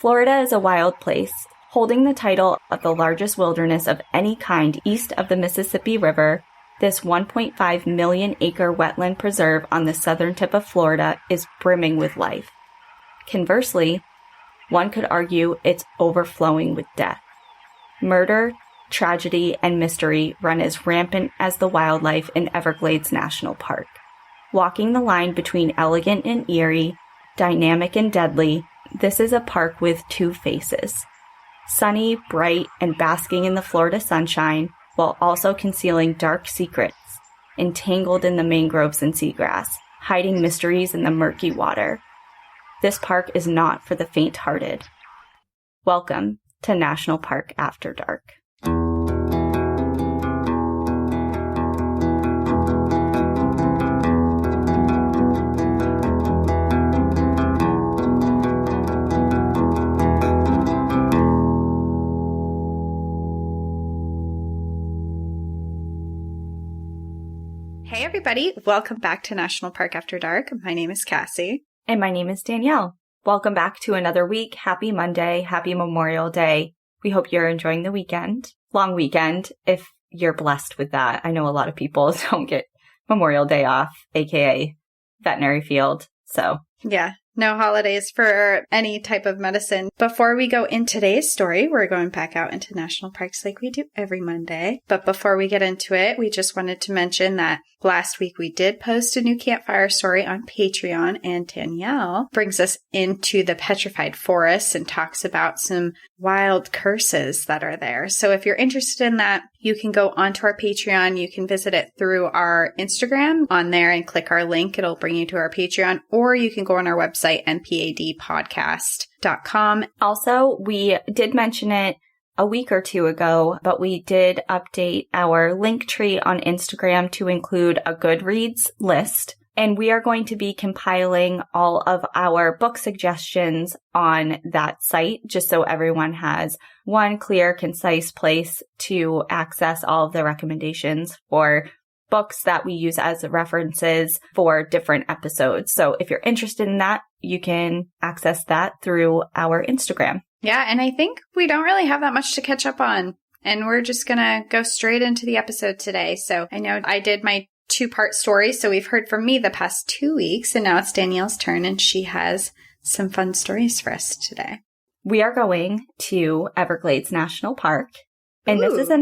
Florida is a wild place, holding the title of the largest wilderness of any kind east of the Mississippi River. This 1.5 million acre wetland preserve on the southern tip of Florida is brimming with life. Conversely, one could argue it's overflowing with death. Murder, tragedy, and mystery run as rampant as the wildlife in Everglades National Park. Walking the line between elegant and eerie, dynamic and deadly, this is a park with two faces. Sunny, bright, and basking in the Florida sunshine, while also concealing dark secrets, entangled in the mangroves and seagrass, hiding mysteries in the murky water. This park is not for the faint-hearted. Welcome to National Park After Dark. Hey everybody, welcome back to National Park After Dark. My name is Cassie. And my name is Danielle. Welcome back to another week. Happy Monday. Happy Memorial Day. We hope you're enjoying the weekend. Long weekend, if you're blessed with that. I know a lot of people don't get Memorial Day off, aka veterinary field. So yeah, no holidays for any type of medicine. Before we go in today's story, we're going back out into national parks like we do every Monday. But before we get into it, we just wanted to mention that last week we did post a new campfire story on Patreon, and Danielle brings us into the petrified forests and talks about some wild curses that are there. So if you're interested in that, you can go onto our Patreon. You can visit it through our Instagram on there and click our link. It'll bring you to our Patreon, or you can go on our website, npadpodcast.com. Also, we did mention it a week or two ago, but we did update our link tree on Instagram to include a Goodreads list. And we are going to be compiling all of our book suggestions on that site, just so everyone has one clear, concise place to access all of the recommendations for books that we use as references for different episodes. So if you're interested in that, you can access that through our Instagram. Yeah, and I think we don't really have that much to catch up on, and we're just going to go straight into the episode today. So I know I did my two-part story, so we've heard from me the past 2 weeks, and now it's Danielle's turn, and she has some fun stories for us today. We are going to Everglades National Park, and This is a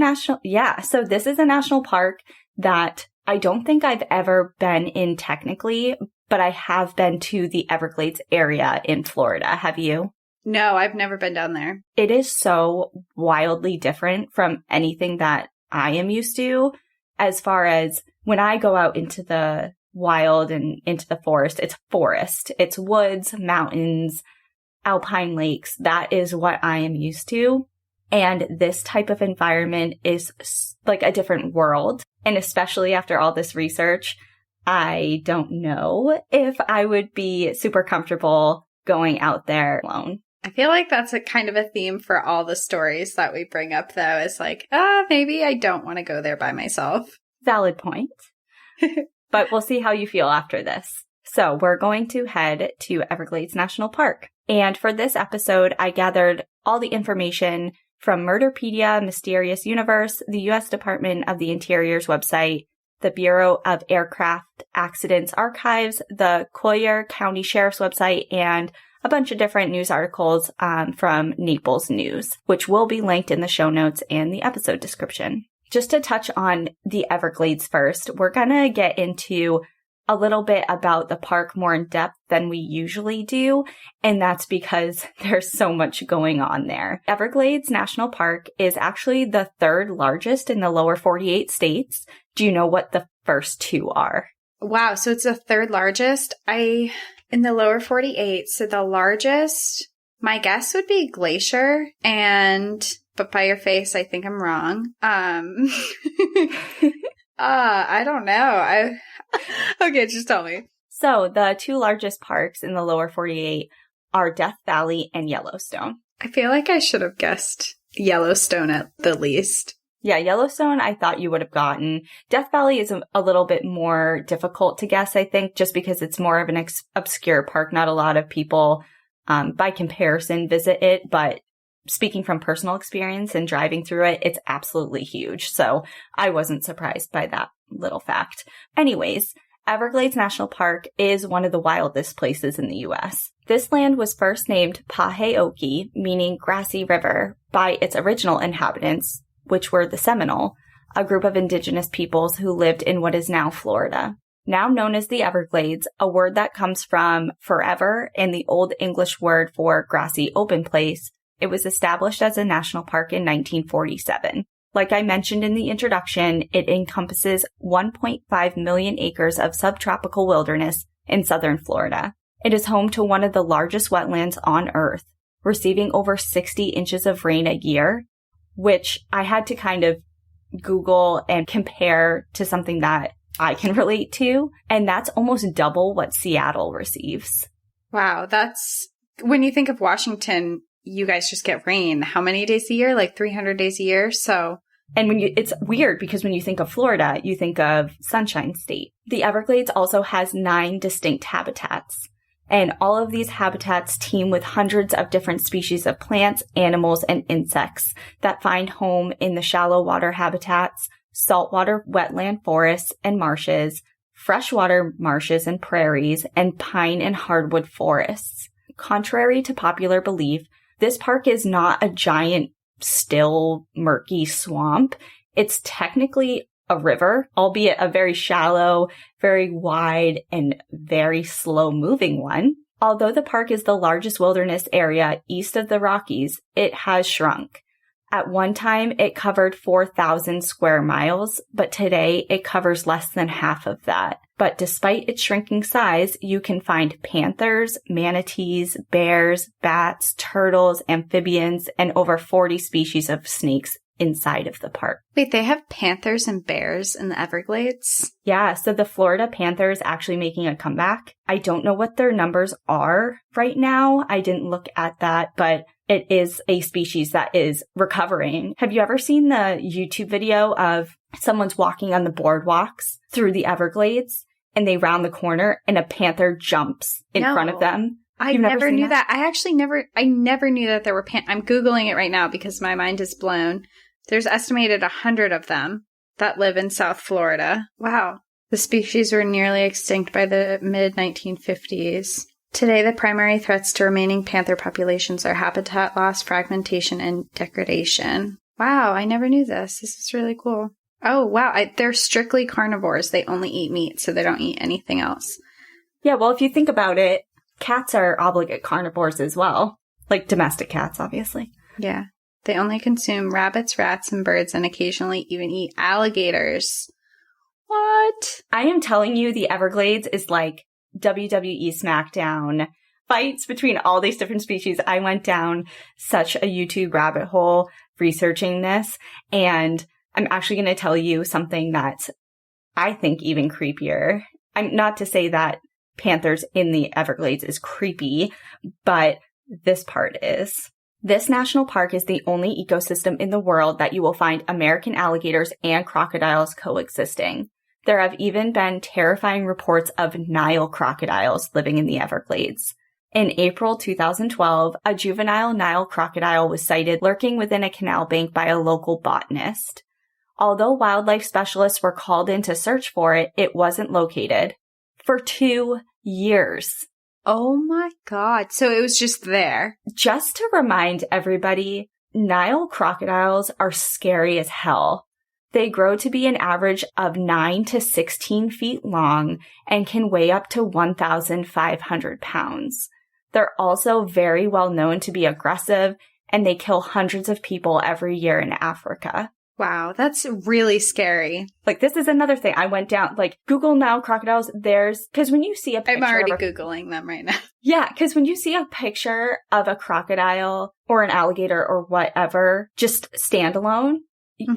national park that I don't think I've ever been in technically, but I have been to the Everglades area in Florida. Have you? No, I've never been down there. It is so wildly different from anything that I am used to. As far as when I go out into the wild and into the forest, it's woods, mountains, alpine lakes. That is what I am used to. And this type of environment is like a different world. And especially after all this research, I don't know if I would be super comfortable going out there alone. I feel like that's a kind of a theme for all the stories that we bring up, though, is like, maybe I don't want to go there by myself. Valid point. But we'll see how you feel after this. So we're going to head to Everglades National Park. And for this episode, I gathered all the information from Murderpedia, Mysterious Universe, the U.S. Department of the Interior's website, the Bureau of Aircraft Accidents Archives, the Collier County Sheriff's website, and a bunch of different news articles from Naples News, which will be linked in the show notes and the episode description. Just to touch on the Everglades first, we're going to get into a little bit about the park more in depth than we usually do, and that's because there's so much going on there. Everglades National Park is actually the third largest in the lower 48 states. Do you know what the first two are? Wow, so it's the third largest? In the lower 48, so the largest, my guess would be Glacier, but by your face, I think I'm wrong. I don't know. Okay, just tell me. So the two largest parks in the lower 48 are Death Valley and Yellowstone. I feel like I should have guessed Yellowstone at the least. Yeah, Yellowstone, I thought you would have gotten. Death Valley is a little bit more difficult to guess, I think, just because it's more of an obscure park. Not a lot of people by comparison visit it, but speaking from personal experience and driving through it, it's absolutely huge. So I wasn't surprised by that little fact. Anyways, Everglades National Park is one of the wildest places in the U.S. This land was first named Paheoki, meaning grassy river, by its original inhabitants, which were the Seminole, a group of indigenous peoples who lived in what is now Florida. Now known as the Everglades, a word that comes from forever and the Old English word for grassy open place, it was established as a national park in 1947. Like I mentioned in the introduction, it encompasses 1.5 million acres of subtropical wilderness in southern Florida. It is home to one of the largest wetlands on Earth, receiving over 60 inches of rain a year, which I had to kind of Google and compare to something that I can relate to, and that's almost double what Seattle receives. Wow, that's... When you think of Washington, you guys just get rain. How many days a year? Like 300 days a year? So... And it's weird because when you think of Florida, you think of Sunshine State. The Everglades also has 9 distinct habitats. And all of these habitats teem with hundreds of different species of plants, animals, and insects that find home in the shallow water habitats, saltwater wetland forests and marshes, freshwater marshes and prairies, and pine and hardwood forests. Contrary to popular belief, this park is not a giant, still, murky swamp. It's technically a river, albeit a very shallow, very wide, and very slow-moving one. Although the park is the largest wilderness area east of the Rockies, it has shrunk. At one time, it covered 4,000 square miles, but today it covers less than half of that. But despite its shrinking size, you can find panthers, manatees, bears, bats, turtles, amphibians, and over 40 species of snakes inside of the park. Wait, they have panthers and bears in the Everglades? Yeah, so the Florida Panther is actually making a comeback. I don't know what their numbers are right now. I didn't look at that, but it is a species that is recovering. Have you ever seen the YouTube video of someone's walking on the boardwalks through the Everglades and they round the corner and a panther jumps in front of them? I never knew that. I never knew that there were I'm Googling it right now because my mind is blown. There's estimated 100 of them that live in South Florida. Wow. The species were nearly extinct by the mid-1950s. Today, the primary threats to remaining panther populations are habitat loss, fragmentation, and degradation. Wow, I never knew this. This is really cool. Oh, wow. They're strictly carnivores. They only eat meat, so they don't eat anything else. Yeah, well, if you think about it, cats are obligate carnivores as well. Like domestic cats, obviously. Yeah. They only consume rabbits, rats, and birds, and occasionally even eat alligators. What? I am telling you, the Everglades is like WWE SmackDown fights between all these different species. I went down such a YouTube rabbit hole researching this, and I'm actually going to tell you something that I think even creepier. I'm not to say that panthers in the Everglades is creepy, but this part is. This national park is the only ecosystem in the world that you will find American alligators and crocodiles coexisting. There have even been terrifying reports of Nile crocodiles living in the Everglades. In April 2012, a juvenile Nile crocodile was sighted lurking within a canal bank by a local botanist. Although wildlife specialists were called in to search for it, it wasn't located. For 2 years. Oh my God. So it was just there. Just to remind everybody, Nile crocodiles are scary as hell. They grow to be an average of 9 to 16 feet long and can weigh up to 1,500 pounds. They're also very well known to be aggressive, and they kill hundreds of people every year in Africa. Wow, that's really scary. Like, this is another thing. I went down, like, Google Nile crocodiles. Because when you see a picture... I'm already Googling them right now. Yeah, because when you see a picture of a crocodile or an alligator or whatever, just standalone,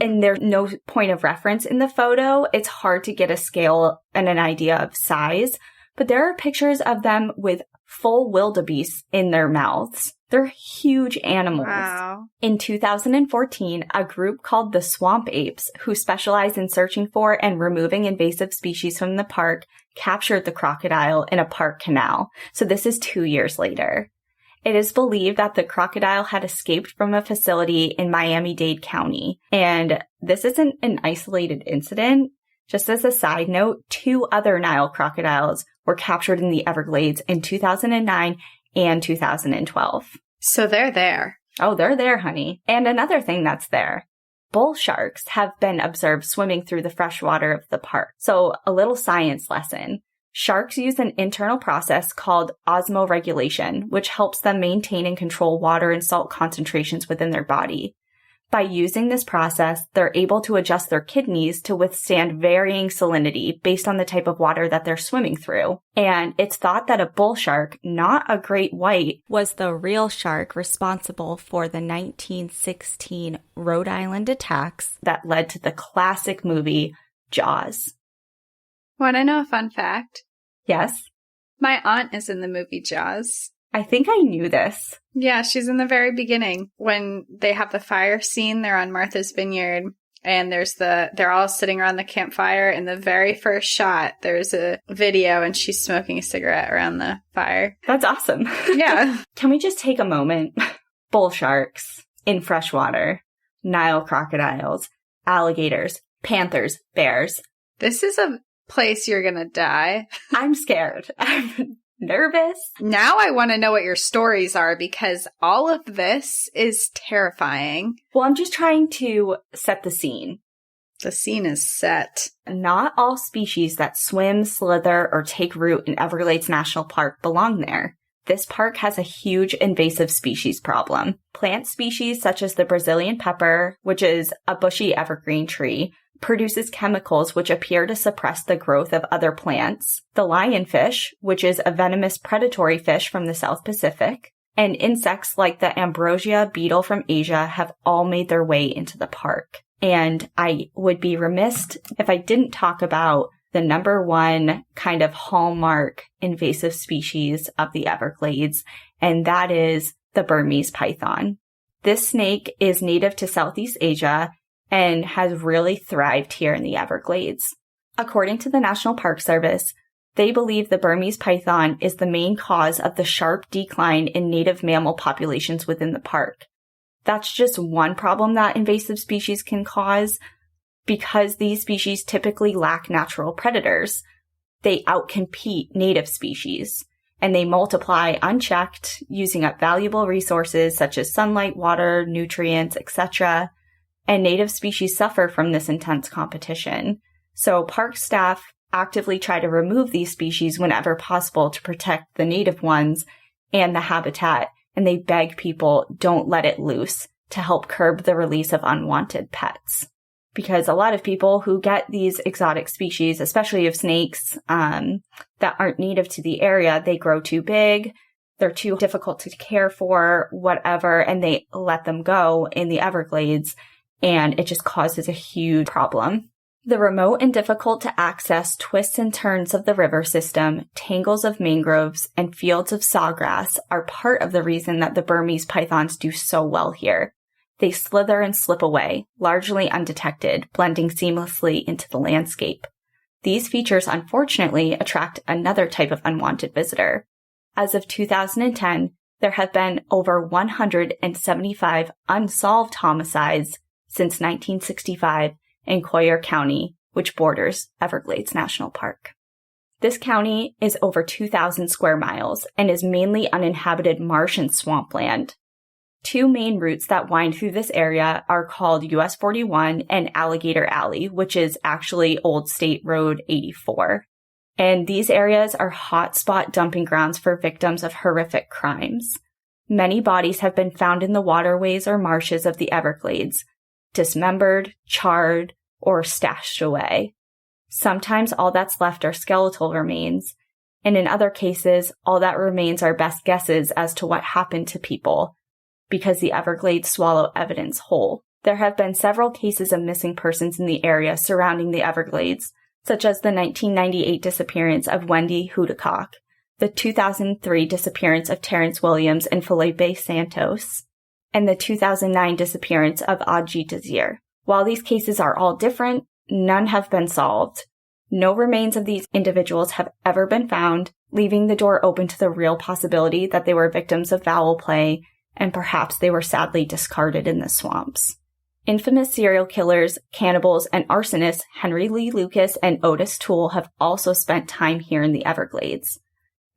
and there's no point of reference in the photo, it's hard to get a scale and an idea of size. But there are pictures of them with full wildebeests in their mouths. They're huge animals. Wow. In 2014, a group called the Swamp Apes, who specialize in searching for and removing invasive species from the park, captured the crocodile in a park canal. So this is 2 years later. It is believed that the crocodile had escaped from a facility in Miami-Dade County. And this isn't an isolated incident. Just as a side note, 2 other Nile crocodiles were captured in the Everglades in 2009 and 2012. So they're there. Oh, they're there, honey. And another thing that's there. Bull sharks have been observed swimming through the freshwater of the park. So a little science lesson. Sharks use an internal process called osmoregulation, which helps them maintain and control water and salt concentrations within their body. By using this process, they're able to adjust their kidneys to withstand varying salinity based on the type of water that they're swimming through. And it's thought that a bull shark, not a great white, was the real shark responsible for the 1916 Rhode Island attacks that led to the classic movie Jaws. Want to know a fun fact? Yes? My aunt is in the movie Jaws. I think I knew this. Yeah, she's in the very beginning when they have the fire scene. They're on Martha's Vineyard and they're all sitting around the campfire. In the very first shot, there's a video and she's smoking a cigarette around the fire. That's awesome. Yeah. Can we just take a moment? Bull sharks in freshwater, Nile crocodiles, alligators, panthers, bears. This is a place you're gonna die. I'm scared. I'm nervous. Now I want to know what your stories are because all of this is terrifying. Well, I'm just trying to set the scene. The scene is set. Not all species that swim, slither, or take root in Everglades National Park belong there. This park has a huge invasive species problem. Plant species such as the Brazilian pepper, which is a bushy evergreen tree, produces chemicals which appear to suppress the growth of other plants, the lionfish, which is a venomous predatory fish from the South Pacific, and insects like the ambrosia beetle from Asia have all made their way into the park. And I would be remiss if I didn't talk about the number one kind of hallmark invasive species of the Everglades, and that is the Burmese python. This snake is native to Southeast Asia and has really thrived here in the Everglades. According to the National Park Service, they believe the Burmese python is the main cause of the sharp decline in native mammal populations within the park. That's just one problem that invasive species can cause. Because these species typically lack natural predators, they outcompete native species, and they multiply unchecked, using up valuable resources such as sunlight, water, nutrients, etc., and native species suffer from this intense competition. So park staff actively try to remove these species whenever possible to protect the native ones and the habitat, and they beg people don't let it loose to help curb the release of unwanted pets. Because a lot of people who get these exotic species, especially of snakes, that aren't native to the area, they grow too big, they're too difficult to care for, whatever, and they let them go in the Everglades, and it just causes a huge problem. The remote and difficult to access twists and turns of the river system, tangles of mangroves, and fields of sawgrass are part of the reason that the Burmese pythons do so well here. They slither and slip away, largely undetected, blending seamlessly into the landscape. These features, unfortunately, attract another type of unwanted visitor. As of 2010, there have been over 175 unsolved homicides since 1965 in Collier County, which borders Everglades National Park. This county is over 2,000 square miles and is mainly uninhabited marsh and swampland. Two main routes that wind through this area are called US 41 and Alligator Alley, which is actually Old State Road 84. And these areas are hotspot dumping grounds for victims of horrific crimes. Many bodies have been found in the waterways or marshes of the Everglades, dismembered, charred, or stashed away. Sometimes all that's left are skeletal remains, and in other cases, all that remains are best guesses as to what happened to people, because the Everglades swallow evidence whole. There have been several cases of missing persons in the area surrounding the Everglades, such as the 1998 disappearance of Wendy Hudicock, the 2003 disappearance of Terrence Williams and Felipe Santos, and the 2009 disappearance of Aji Desir. While these cases are all different, none have been solved. No remains of these individuals have ever been found, leaving the door open to the real possibility that they were victims of foul play and perhaps they were sadly discarded in the swamps. Infamous serial killers, cannibals, and arsonists Henry Lee Lucas and Otis Toole have also spent time here in the Everglades.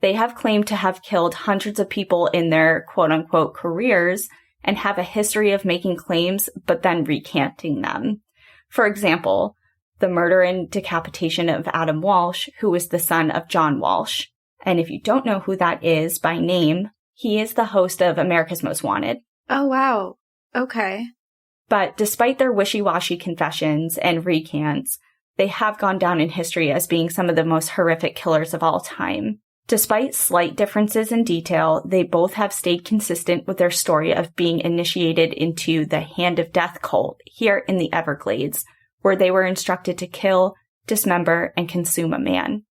They have claimed to have killed hundreds of people in their quote-unquote careers and have a history of making claims but then recanting them. For example, the murder and decapitation of Adam Walsh, who was the son of John Walsh. And if you don't know who that is by name, he is the host of America's Most Wanted. Oh, wow. Okay. But despite their wishy-washy confessions and recants, they have gone down in history as being some of the most horrific killers of all time. Despite slight differences in detail, they both have stayed consistent with their story of being initiated into the Hand of Death cult here in the Everglades, where they were instructed to kill, dismember, and consume a man.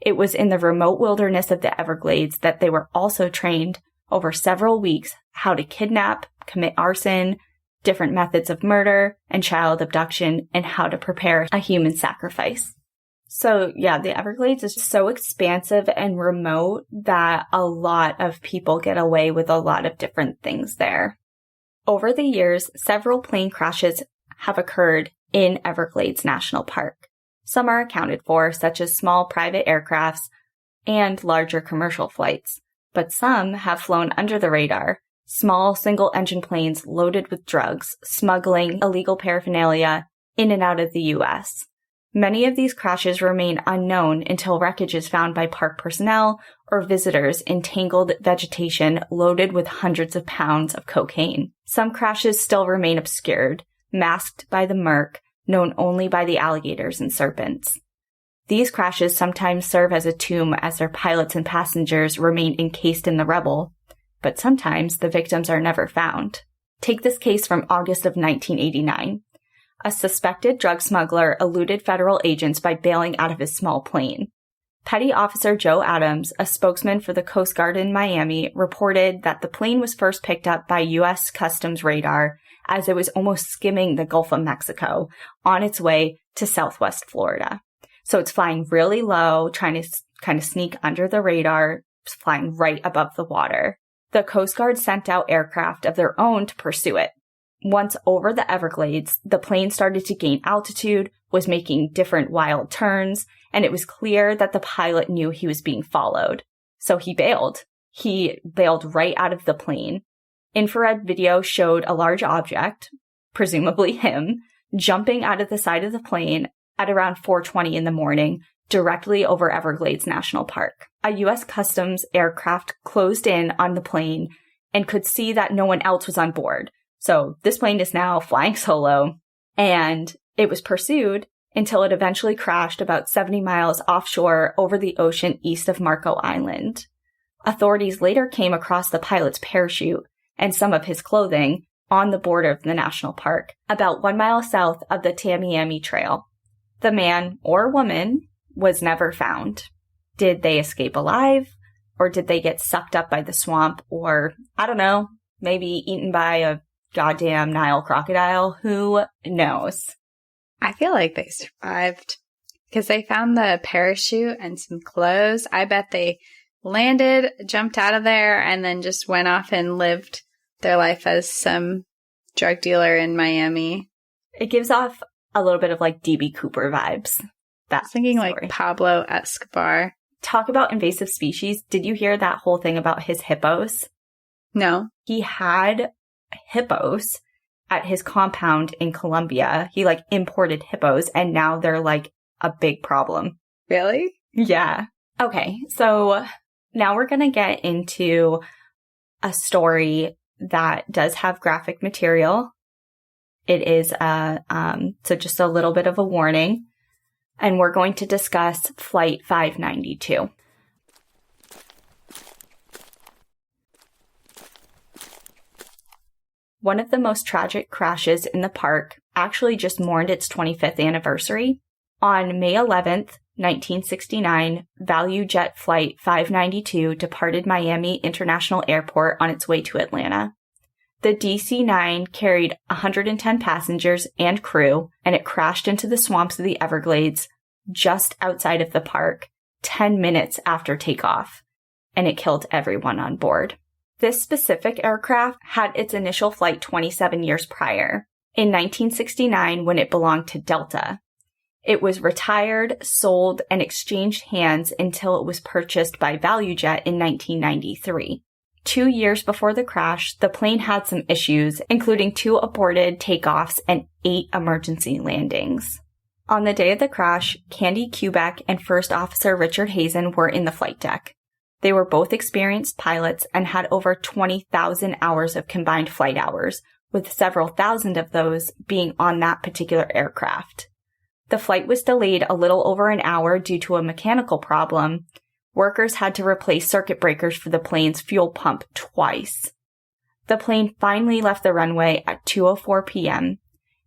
It was in the remote wilderness of the Everglades that they were also trained over several weeks how to kidnap, commit arson, different methods of murder and child abduction, and how to prepare a human sacrifice. So yeah, the Everglades is so expansive and remote that a lot of people get away with a lot of different things there. Over the years, several plane crashes have occurred in Everglades National Park. Some are accounted for, such as small private aircrafts and larger commercial flights, but some have flown under the radar, small single-engine planes loaded with drugs, smuggling illegal paraphernalia in and out of the U.S. Many of these crashes remain unknown until wreckage is found by park personnel or visitors in tangled vegetation loaded with hundreds of pounds of cocaine. Some crashes still remain obscured, masked by the murk, known only by the alligators and serpents. These crashes sometimes serve as a tomb as their pilots and passengers remain encased in the rubble, but sometimes the victims are never found. Take this case from August of 1989. A suspected drug smuggler eluded federal agents by bailing out of his small plane. Petty Officer Joe Adams, a spokesman for the Coast Guard in Miami, reported that the plane was first picked up by U.S. Customs radar as it was almost skimming the Gulf of Mexico on its way to southwest Florida. So it's flying really low, trying to kind of sneak under the radar, flying right above the water. The Coast Guard sent out aircraft of their own to pursue it. Once over the Everglades, the plane started to gain altitude, was making different wild turns, and it was clear that the pilot knew he was being followed. So he bailed. He bailed right out of the plane. Infrared video showed a large object, presumably him, jumping out of the side of the plane at around 4:20 in the morning, directly over Everglades National Park. A U.S. Customs aircraft closed in on the plane and could see that no one else was on board. So this plane is now flying solo, and it was pursued until it eventually crashed about 70 miles offshore over the ocean east of Marco Island. Authorities later came across the pilot's parachute and some of his clothing on the border of the national park, about 1 mile south of the Tamiami Trail. The man or woman was never found. Did they escape alive? Or did they get sucked up by the swamp? Or, I don't know, maybe eaten by a goddamn Nile crocodile? Who knows? I feel like they survived because they found the parachute and some clothes. I bet they landed, jumped out of there, and then just went off and lived their life as some drug dealer in Miami. It gives off a little bit of like D.B. Cooper vibes. I was thinking story. Like Pablo Escobar. Talk about invasive species. Did you hear that whole thing about his hippos? No. He had hippos at his compound in Colombia. He like imported hippos, and now they're like a big problem. Really? Yeah. Okay, so now we're going to get into a story that does have graphic material. It is so just a little bit of a warning, and we're going to discuss Flight 592. One of the most tragic crashes in the park actually just mourned its 25th anniversary. On May 11th, 1969, ValueJet Flight 592 departed Miami International Airport on its way to Atlanta. The DC-9 carried 110 passengers and crew, and it crashed into the swamps of the Everglades just outside of the park 10 minutes after takeoff, and it killed everyone on board. This specific aircraft had its initial flight 27 years prior, in 1969 when it belonged to Delta. It was retired, sold, and exchanged hands until it was purchased by ValueJet in 1993. 2 years before the crash, the plane had some issues, including 2 aborted takeoffs and 8 emergency landings. On the day of the crash, Candy Quebec and First Officer Richard Hazen were in the flight deck. They were both experienced pilots and had over 20,000 hours of combined flight hours, with several thousand of those being on that particular aircraft. The flight was delayed a little over an hour due to a mechanical problem. Workers had to replace circuit breakers for the plane's fuel pump twice. The plane finally left the runway at 2:04 p.m.,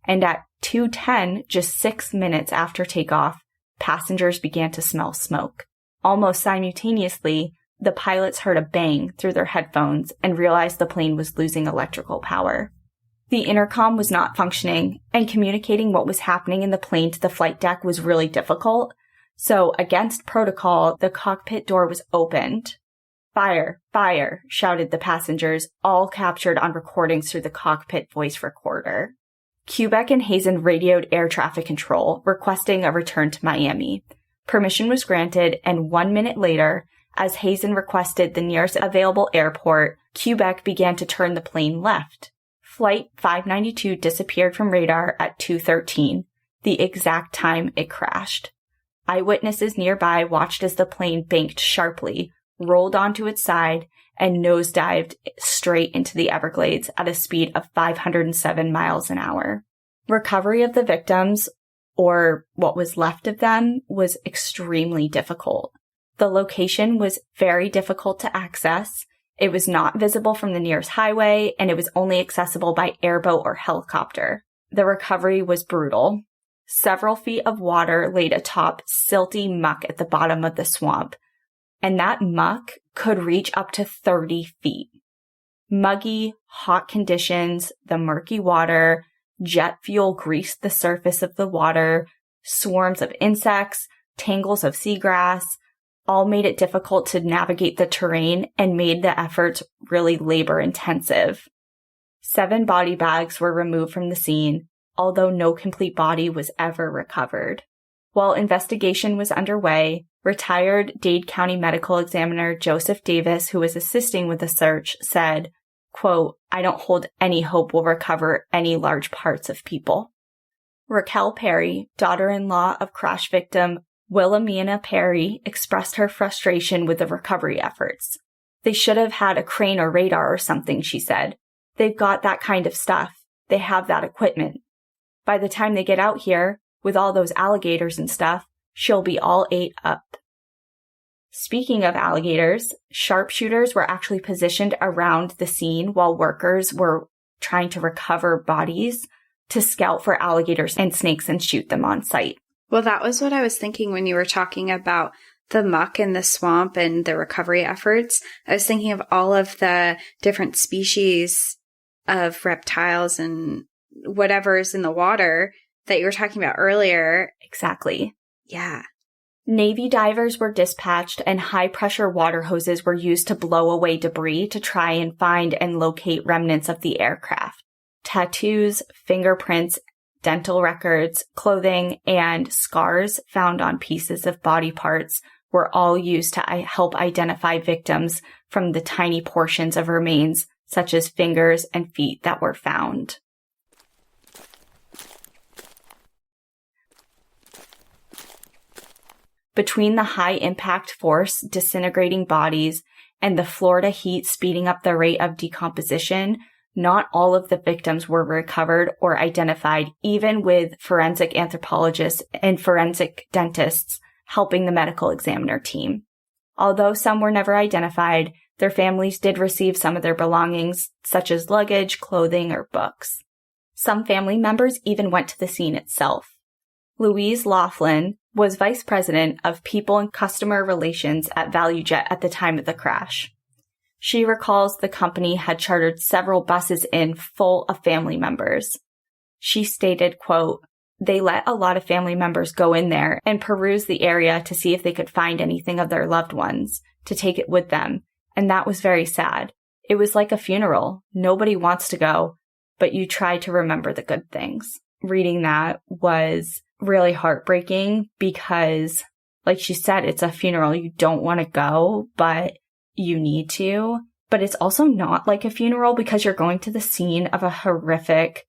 and at 2:10, just 6 minutes after takeoff, passengers began to smell smoke. Almost simultaneously, the pilots heard a bang through their headphones and realized the plane was losing electrical power. The intercom was not functioning, and communicating what was happening in the plane to the flight deck was really difficult. So, against protocol, the cockpit door was opened. "Fire! Fire!" shouted the passengers, all captured on recordings through the cockpit voice recorder. Quebec and Hazen radioed air traffic control, requesting a return to Miami. Permission was granted, and 1 minute later, as Hazen requested the nearest available airport, Quebec began to turn the plane left. Flight 592 disappeared from radar at 2:13, the exact time it crashed. Eyewitnesses nearby watched as the plane banked sharply, rolled onto its side, and nosedived straight into the Everglades at a speed of 507 miles an hour. Recovery of the victims, or what was left of them, was extremely difficult. The location was very difficult to access. It was not visible from the nearest highway, and it was only accessible by airboat or helicopter. The recovery was brutal. Several feet of water laid atop silty muck at the bottom of the swamp, and that muck could reach up to 30 feet. Muggy, hot conditions, the murky water, jet fuel greased the surface of the water, swarms of insects, tangles of seagrass, all made it difficult to navigate the terrain and made the efforts really labor-intensive. 7 body bags were removed from the scene, although no complete body was ever recovered. While investigation was underway, retired Dade County Medical Examiner Joseph Davis, who was assisting with the search, said, quote, "I don't hold any hope we'll recover any large parts of people." Raquel Perry, daughter-in-law of crash victim Wilhelmina Perry, expressed her frustration with the recovery efforts. "They should have had a crane or radar or something," she said. "They've got that kind of stuff. They have that equipment. By the time they get out here, with all those alligators and stuff, she'll be all ate up." Speaking of alligators, sharpshooters were actually positioned around the scene while workers were trying to recover bodies to scout for alligators and snakes and shoot them on sight. Well, that was what I was thinking when you were talking about the muck in the swamp and the recovery efforts. I was thinking of all of the different species of reptiles and whatever's in the water that you were talking about earlier. Exactly. Yeah. Navy divers were dispatched and high-pressure water hoses were used to blow away debris to try and find and locate remnants of the aircraft. Tattoos, fingerprints, dental records, clothing, and scars found on pieces of body parts were all used to help identify victims from the tiny portions of remains, such as fingers and feet, that were found. Between the high impact force disintegrating bodies and the Florida heat speeding up the rate of decomposition, not all of the victims were recovered or identified, even with forensic anthropologists and forensic dentists helping the medical examiner team. Although some were never identified, their families did receive some of their belongings, such as luggage, clothing, or books. Some family members even went to the scene itself. Louise Laughlin was vice president of People and Customer Relations at ValueJet at the time of the crash. She recalls the company had chartered several buses in full of family members. She stated, quote, they let a lot of family members go in there and peruse the area to see if they could find anything of their loved ones to take it with them. And that was very sad. It was like a funeral. Nobody wants to go, but you try to remember the good things. Reading that was really heartbreaking because, like she said, it's a funeral. You don't want to go, but you need to. But it's also not like a funeral because you're going to the scene of a horrific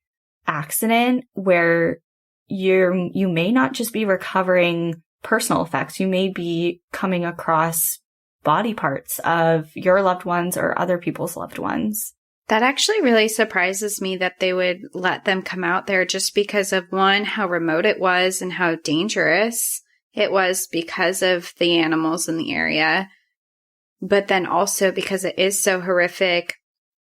accident where you may not just be recovering personal effects. You may be coming across body parts of your loved ones or other people's loved ones. That actually really surprises me that they would let them come out there just because of, one, how remote it was and how dangerous it was because of the animals in the area. But then also because it is so horrific.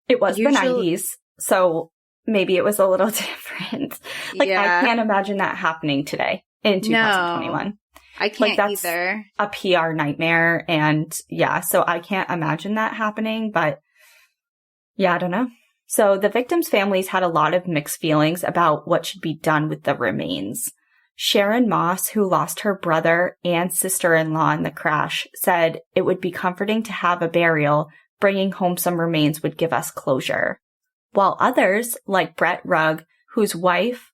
It was the 90s, so maybe it was a little different. I can't imagine that happening today in 2021. No, I can't that's either. A PR nightmare. And so I can't imagine that happening. But I don't know. So the victims' families had a lot of mixed feelings about what should be done with the remains. Sharon Moss, who lost her brother and sister-in-law in the crash, said it would be comforting to have a burial. Bringing home some remains would give us closure. While others, like Brett Rugg, whose wife,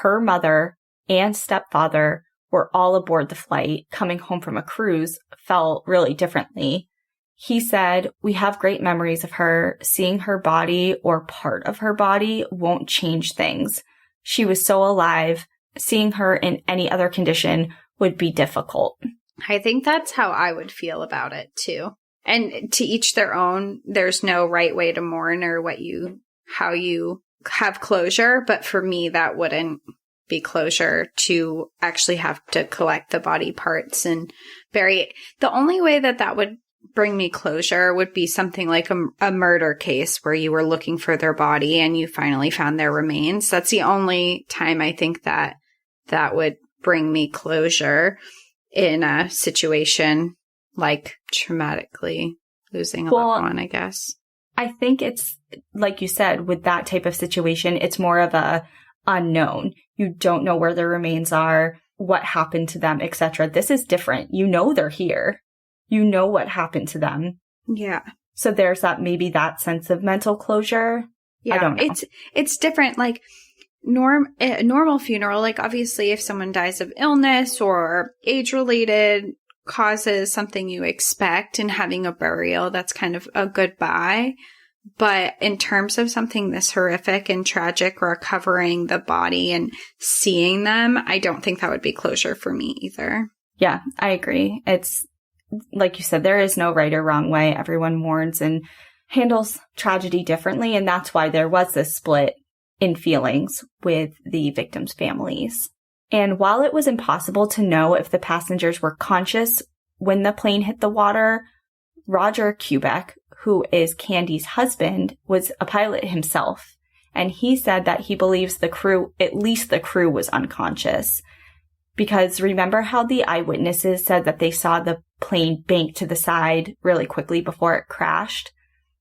her mother, and stepfather were all aboard the flight coming home from a cruise, felt really differently. He said, "We have great memories of her. Seeing her body or part of her body won't change things. She was so alive. Seeing her in any other condition would be difficult." I think that's how I would feel about it too. And to each their own. There's no right way to mourn or how you have closure. But for me, that wouldn't be closure to actually have to collect the body parts and bury it. The only way that would bring me closure would be something like a murder case where you were looking for their body and you finally found their remains. That's the only time I think that would bring me closure in a situation like traumatically losing a loved one, I guess. I think it's, like you said, with that type of situation, it's more of a unknown. You don't know where their remains are, what happened to them, etc. This is different. You know they're here. You know what happened to them. Yeah. So there's that sense of mental closure. Yeah. I don't know. It's different. Like a normal funeral, like obviously if someone dies of illness or age-related causes, something you expect, and having a burial, that's kind of a goodbye. But in terms of something this horrific and tragic, recovering the body and seeing them, I don't think that would be closure for me either. Yeah, I agree. It's like you said, there is no right or wrong way. Everyone mourns and handles tragedy differently. And that's why there was this split in feelings with the victims' families. And while it was impossible to know if the passengers were conscious when the plane hit the water, Roger Kubek, who is Candy's husband, was a pilot himself. And he said that he believes at least the crew was unconscious. Because remember how the eyewitnesses said that they saw the plane bank to the side really quickly before it crashed?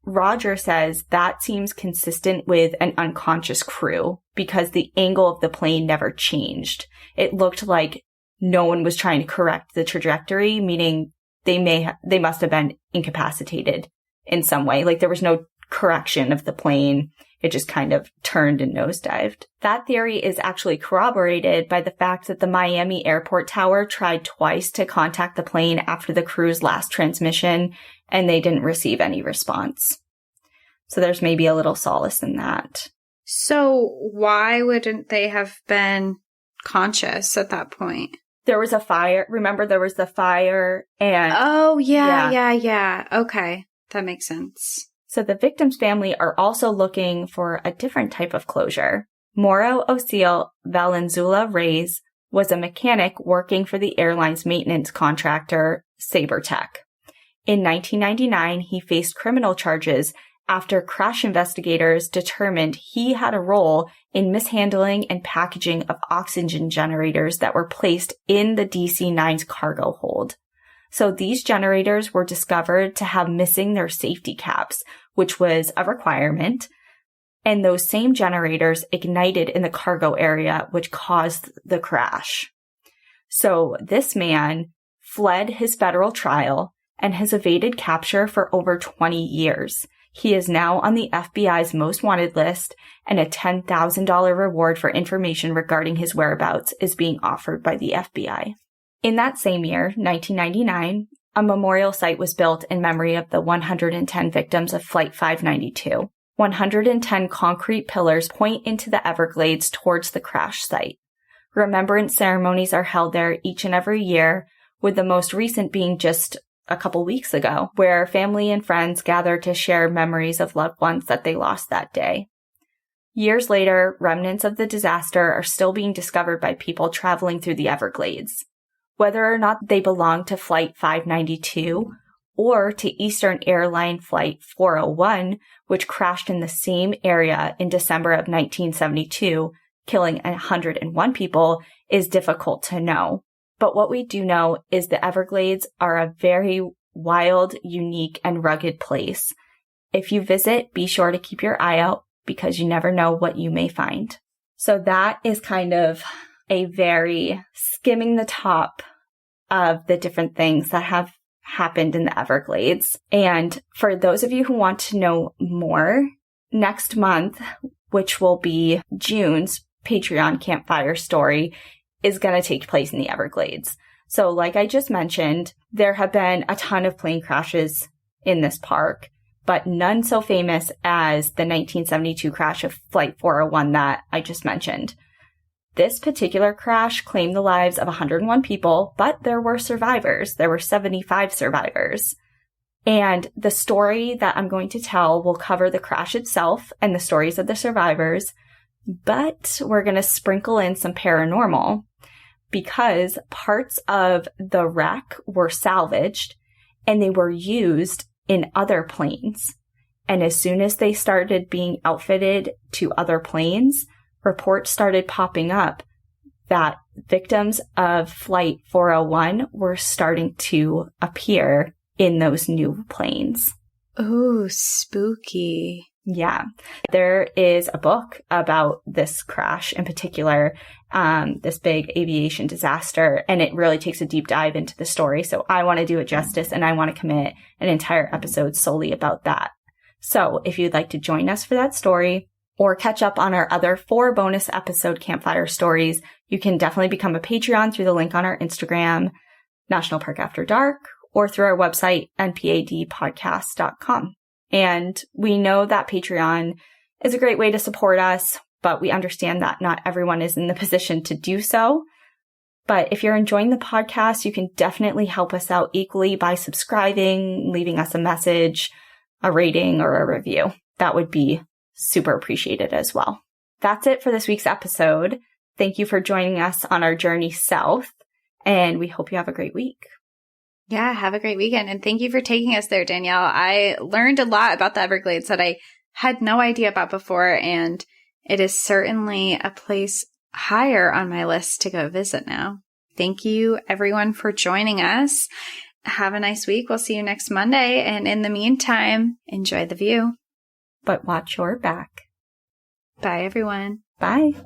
Roger says that seems consistent with an unconscious crew because the angle of the plane never changed. It looked like no one was trying to correct the trajectory, meaning they must have been incapacitated in some way. Like there was no correction of the plane. It just kind of turned and nosedived. That theory is actually corroborated by the fact that the Miami airport tower tried twice to contact the plane after the crew's last transmission, and they didn't receive any response. So there's maybe a little solace in that. So why wouldn't they have been conscious at that point? There was a fire. Remember, there was the fire and... Oh, yeah. Okay. That makes sense. So the victim's family are also looking for a different type of closure. Mauro Osile Valenzuela Reyes was a mechanic working for the airline's maintenance contractor, SaberTech. In 1999, he faced criminal charges after crash investigators determined he had a role in mishandling and packaging of oxygen generators that were placed in the DC-9's cargo hold. So these generators were discovered to have missing their safety caps, which was a requirement. and those same generators ignited in the cargo area, which caused the crash. So this man fled his federal trial and has evaded capture for over 20 years. He is now on the FBI's most wanted list, and a $10,000 reward for information regarding his whereabouts is being offered by the FBI. In that same year, 1999, a memorial site was built in memory of the 110 victims of Flight 592. 110 concrete pillars point into the Everglades towards the crash site. Remembrance ceremonies are held there each and every year, with the most recent being just a couple weeks ago, where family and friends gather to share memories of loved ones that they lost that day. Years later, remnants of the disaster are still being discovered by people traveling through the Everglades. Whether or not they belong to Flight 592 or to Eastern Airline Flight 401, which crashed in the same area in December of 1972, killing 101 people, is difficult to know. But what we do know is the Everglades are a very wild, unique, and rugged place. If you visit, be sure to keep your eye out because you never know what you may find. So that is kind of a very skimming the top of the different things that have happened in the Everglades. And for those of you who want to know more, next month, which will be June's Patreon campfire story, is going to take place in the Everglades. So like I just mentioned, there have been a ton of plane crashes in this park, but none so famous as the 1972 crash of Flight 401 that I just mentioned. This particular crash claimed the lives of 101 people, but there were survivors. There were 75 survivors. And the story that I'm going to tell will cover the crash itself and the stories of the survivors, but we're going to sprinkle in some paranormal because parts of the wreck were salvaged and they were used in other planes. And as soon as they started being outfitted to other planes, reports started popping up that victims of Flight 401 were starting to appear in those new planes. Ooh, spooky. Yeah. There is a book about this crash in particular, this big aviation disaster, and it really takes a deep dive into the story. So I want to do it justice, and I want to commit an entire episode solely about that. So if you'd like to join us for that story or catch up on our other 4 bonus episode campfire stories, you can definitely become a Patreon through the link on our Instagram, National Park After Dark, or through our website, npadpodcast.com. And we know that Patreon is a great way to support us, but we understand that not everyone is in the position to do so. But if you're enjoying the podcast, you can definitely help us out equally by subscribing, leaving us a message, a rating, or a review. That would be super appreciated as well. That's it for this week's episode. Thank you for joining us on our journey south, and we hope you have a great week. Yeah, have a great weekend. And thank you for taking us there, Danielle. I learned a lot about the Everglades that I had no idea about before, and it is certainly a place higher on my list to go visit now. Thank you, everyone, for joining us. Have a nice week. We'll see you next Monday. And in the meantime, enjoy the view. But watch your back. Bye, everyone. Bye.